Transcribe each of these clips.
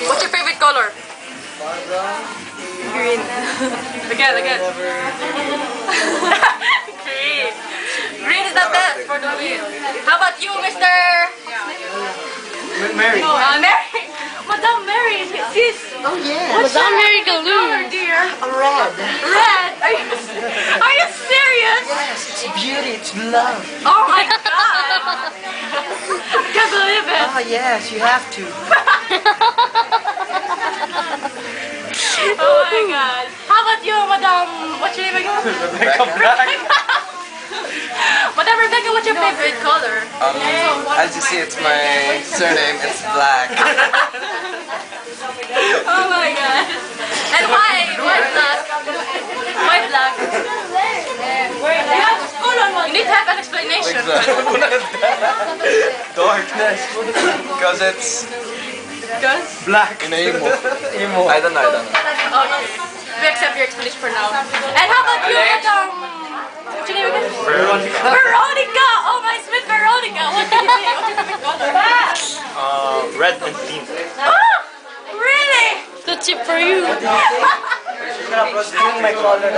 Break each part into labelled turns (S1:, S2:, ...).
S1: What's your favorite color? Green. Again. Green. Green is the best for the win. How about you, Mr.
S2: Mary.
S1: No, Mary. Madam Mary. Sis.
S3: Oh yeah.
S1: What's
S3: Madam
S1: your
S3: Mary
S1: favorite
S3: Galoo.
S1: color, dear?
S3: Red.
S1: Red. Are you serious?
S3: Yes, it's beauty, it's love.
S1: Oh my god. I can't believe it.
S3: Oh yes, you have to.
S1: Oh my god. How about you, Madam? What's your name again? Madam Rebecca, what's your favorite color?
S2: As you see, it's my surname. It's black.
S1: Oh my god. And why? Why black? Why black? You need to have an explanation.
S2: Darkness. Because it's
S1: Because?
S2: black. Emo. I don't know.
S1: Okay. We accept your explanation for now. And how about you, Madam? What's your name again?
S2: Veronica.
S1: Veronica! Oh my sweet Veronica! What do you say? What's your favorite color?
S2: Red and pink.
S1: Ah! Really?
S3: That's it for you.
S2: My color.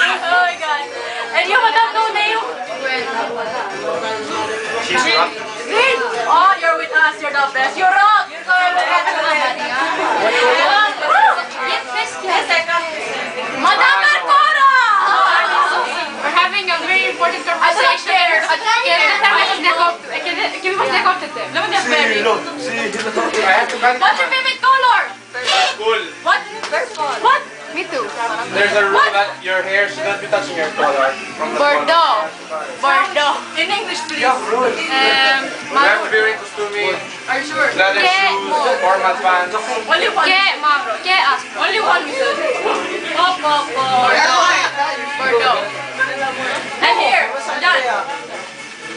S1: Oh my god. And you, Madam, no name?
S2: She's rock.
S1: Green! Oh, you're with us. You're the best. You're rock! You're Madam Marcora!
S4: We're having a very important conversation.
S2: I have to cut.
S1: What's your favorite color?
S2: Cool.
S1: What? What?
S4: Me too.
S2: There's a rule that your hair should not be touching your color. From the
S1: Bordeaux. Bordeaux. In English, please.
S2: You have to be wearing costume.
S1: Are you sure?
S2: Leather shoes, formal pants.
S1: Only one. Only one, Mrs. Bordeaux. Bordeaux. And here, done.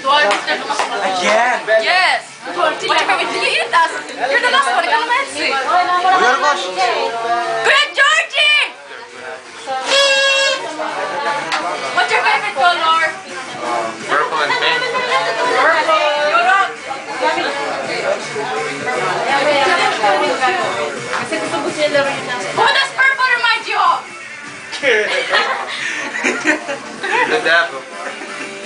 S2: Again.
S1: Yes. What's your favorite? Did you eat us? You're the last one. Ikaw naman si. Kuya Georgie! What's your favorite color?
S2: Purple and pink.
S1: Purple. You're rock. Who does purple remind you of?
S2: The devil.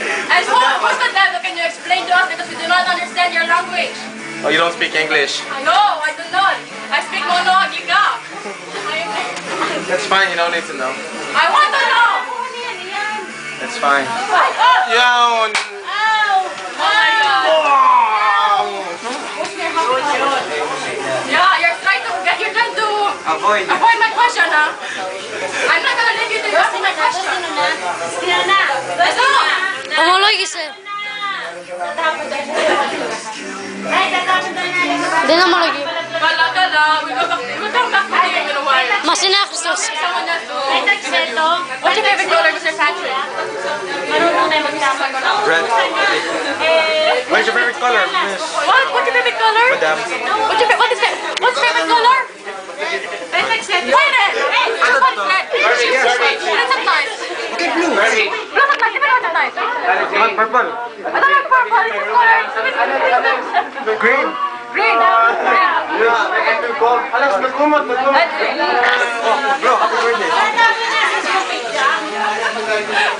S1: And who's the devil? Can you explain to us because we do not understand your language?
S2: Oh, you don't speak English.
S1: No, I do not. I speak Monogiga.
S2: That's fine, you don't need to know.
S1: I want to know.
S2: It's fine.
S1: Oh
S2: Yawn!
S1: my god. Yeah, you're trying to
S2: Avoid.
S1: avoid my question, huh? I'm not gonna leave you to ask my question. Let's go.
S3: Homoloy isa. Hindi na malagi.
S1: Kala. We'll come back to you in a while.
S3: Masinaksos.
S1: Someone has to. What's your favorite color, Mr. Patrick?
S2: Red. What's your favorite color, miss?
S1: What? What's your favorite color?
S2: Madam.
S1: What's your favorite color? Wait a minute. That's nice.
S2: Okay, blue. Very.
S1: Blue is nice. Even nice.
S2: Not purple.
S1: I don't like purple. It's a color.
S2: Green.
S1: Green.
S2: Alex, nagkumot.
S1: Green.
S2: Oh, bro, happy birthday.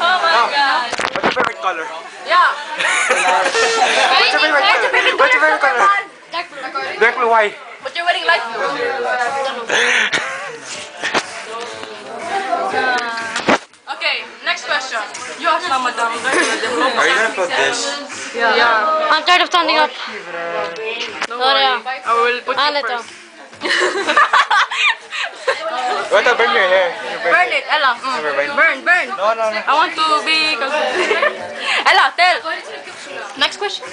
S1: Oh my god.
S2: What's your favorite color?
S1: Yeah.
S2: What's your favorite color? Dark blue, why?
S1: But you're wearing light blue. Okay, next question. You ask now, madam.
S2: Are you gonna put this?
S1: Yeah.
S3: I'm tired of standing up.
S1: Don't
S3: Sorry.
S1: worry. I will put you
S3: Ito.
S1: first.
S2: What burn your hair?
S1: Burn it, Ella. Burn.
S2: No.
S1: I want to be... Ella, tell. Next question.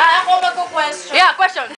S4: Ako magko-question.
S1: Yeah, question.